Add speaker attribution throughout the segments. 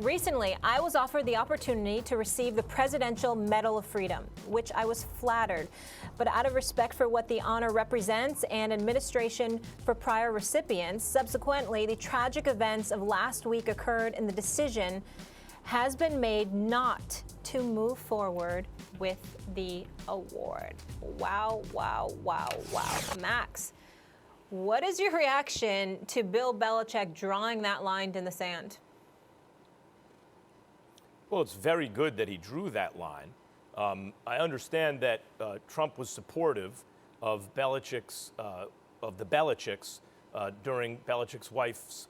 Speaker 1: Recently, I was offered the opportunity to receive the Presidential Medal of Freedom, which I was flattered. But out of respect for what the honor represents and administration for prior recipients, subsequently, the tragic events of last week occurred and the decision has been made not to move forward with the award. Wow, wow, wow, wow. Max, what is your reaction to Bill Belichick drawing that line in the sand?
Speaker 2: Well, it's very good that he drew that line. I understand that Trump was supportive of the Belichicks during Belichick's wife's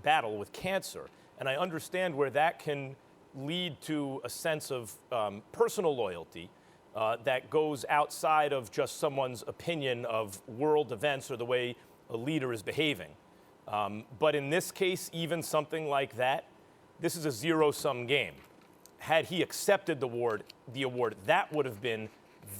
Speaker 2: battle with cancer. And I understand where that can lead to a sense of personal loyalty that goes outside of just someone's opinion of world events or the way a leader is behaving. But in this case, even something like that, this is a zero-sum game. Had he accepted the award, that would have been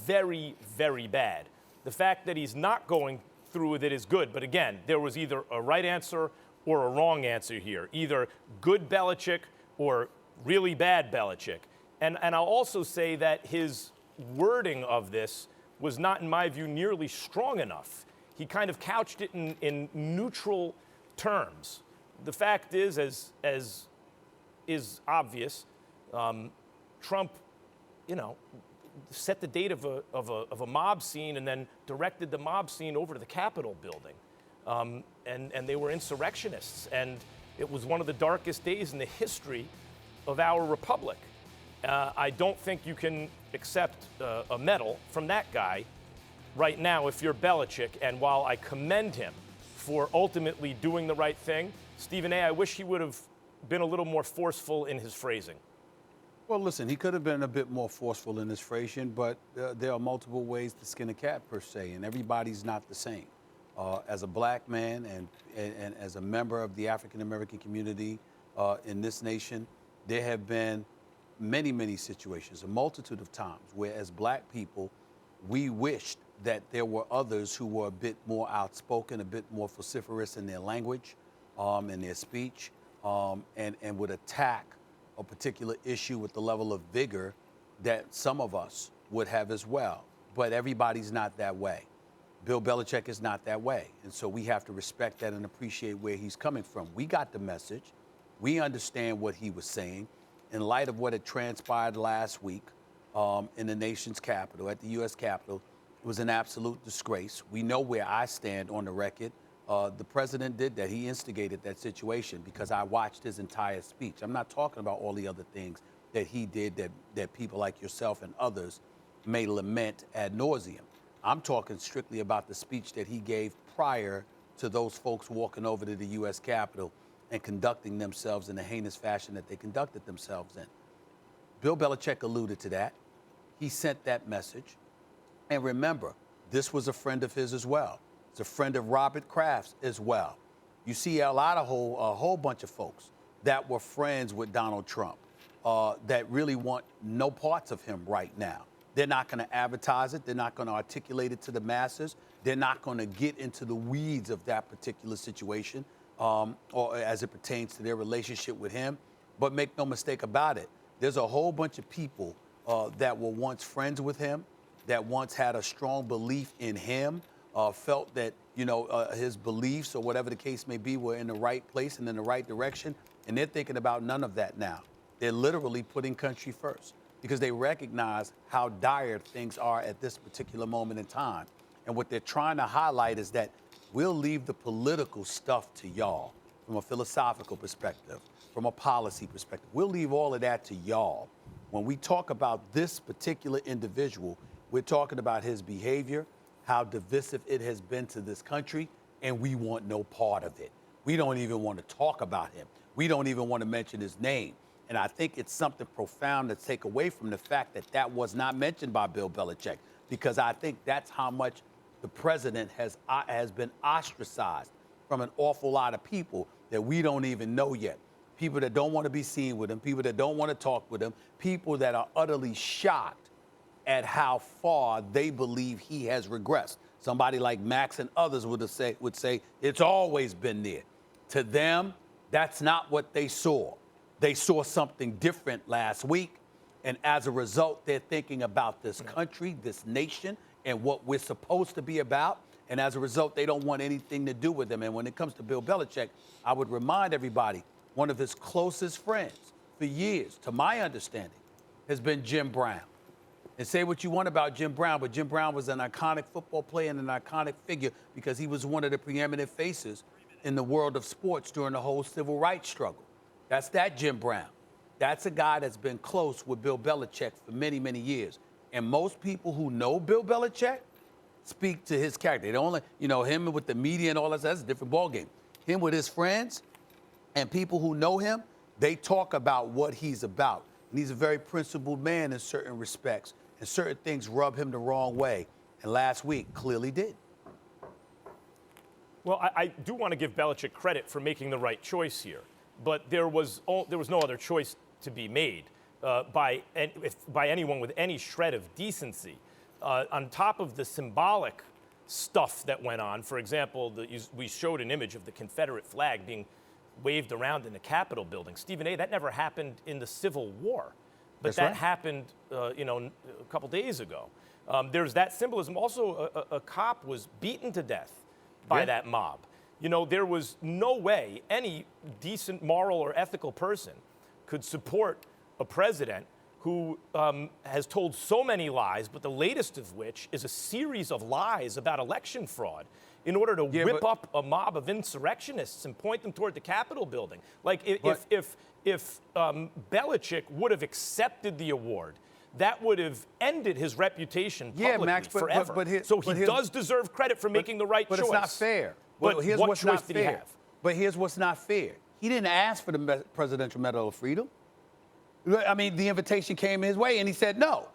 Speaker 2: very, very bad. The fact that he's not going through with it is good. But again, there was either a right answer or a wrong answer here. Either good Belichick or really bad Belichick. And I'll also say that his wording of this was not, in my view, nearly strong enough. He kind of couched it in neutral terms. The fact is, as is obvious, Trump, set the date of a mob scene and then directed the mob scene over to the Capitol building. And they were insurrectionists. And it was one of the darkest days in the history of our republic. I don't think you can accept a medal from that guy right now if you're Belichick. And while I commend him for ultimately doing the right thing, Stephen A., I wish he would have been a little more forceful in his phrasing.
Speaker 3: Well, listen, he could have been a bit more forceful in his phrasing, but there are multiple ways to skin a cat, per se, and everybody's not the same. As a black man and as a member of the African-American community in this nation, there have been many, many situations, a multitude of times, where as black people, we wished that there were others who were a bit more outspoken, a bit more vociferous in their language, in their speech, and would attack a particular issue with the level of vigor that some of us would have as well. But everybody's not that way. Bill Belichick is not that way. And so we have to respect that and appreciate where he's coming from. We got the message. We understand what he was saying. In light of what had transpired last week in the nation's capital, at the U.S. Capitol, it was an absolute disgrace. We know where I stand on the record. The president did that. He instigated that situation because I watched his entire speech. I'm not talking about all the other things that he did that people like yourself and others may lament ad nauseum. I'm talking strictly about the speech that he gave prior to those folks walking over to the U.S. Capitol and conducting themselves in the heinous fashion that they conducted themselves in. Bill Belichick alluded to that. He sent that message. And remember, this was a friend of his as well. It's a friend of Robert Kraft's as well. You see a whole bunch of folks that were friends with Donald Trump that really want no parts of him right now. They're not going to advertise it. They're not going to articulate it to the masses. They're not going to get into the weeds of that particular situation or as it pertains to their relationship with him. But make no mistake about it, there's a whole bunch of people that were once friends with him, that once had a strong belief in him, felt that, his beliefs or whatever the case may be were in the right place and in the right direction. And they're thinking about none of that now. They're literally putting country first because they recognize how dire things are at this particular moment in time. And what they're trying to highlight is that we'll leave the political stuff to y'all from a philosophical perspective, from a policy perspective. We'll leave all of that to y'all. When we talk about this particular individual, we're talking about his behavior, how divisive it has been to this country, and we want no part of it. We don't even want to talk about him. We don't even want to mention his name. And I think it's something profound to take away from the fact that that was not mentioned by Bill Belichick, because I think that's how much the president has been ostracized from an awful lot of people that we don't even know yet. People that don't want to be seen with him, people that don't want to talk with him, people that are utterly shocked at how far they believe he has regressed. Somebody like Max and others would say it's always been there. To them, that's not what they saw. They saw something different last week, and as a result, they're thinking about this country, this nation, and what we're supposed to be about. And as a result, they don't want anything to do with them. And when it comes to Bill Belichick, I would remind everybody, one of his closest friends for years, to my understanding, has been Jim Brown. And say what you want about Jim Brown, but Jim Brown was an iconic football player and an iconic figure because he was one of the preeminent faces in the world of sports during the whole civil rights struggle. That's that Jim Brown. That's a guy that's been close with Bill Belichick for many, many years. And most people who know Bill Belichick speak to his character. They don't, him with the media and all that, that's a different ballgame. Him with his friends and people who know him, they talk about what he's about. And he's a very principled man in certain respects. And certain things rub him the wrong way. And last week clearly did.
Speaker 2: Well, I do want to give Belichick credit for making the right choice here. But there was no other choice to be made by anyone with any shred of decency. On top of the symbolic stuff that went on, for example, we showed an image of the Confederate flag being waved around in the Capitol building. Stephen A., that never happened in the Civil War. But that happened, a couple days ago. There's that symbolism. Also, a cop was beaten to death by that mob. There was no way any decent moral or ethical person could support a president who has told so many lies, but the latest of which is a series of lies about election fraud in order to whip up a mob of insurrectionists and point them toward the Capitol building. Like, if Belichick would have accepted the award, that would have ended his reputation publicly forever. So he does deserve credit for making the right choice.
Speaker 3: But it's not fair.
Speaker 2: But
Speaker 3: here's
Speaker 2: what
Speaker 3: what's
Speaker 2: choice
Speaker 3: not
Speaker 2: did he
Speaker 3: fair.
Speaker 2: have?
Speaker 3: But here's what's not fair. He didn't ask for the Presidential Medal of Freedom. I mean, the invitation came his way, and he said no.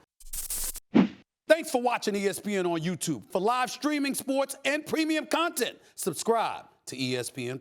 Speaker 3: Thanks for watching ESPN on YouTube. For live streaming, sports, and premium content, subscribe to ESPN+.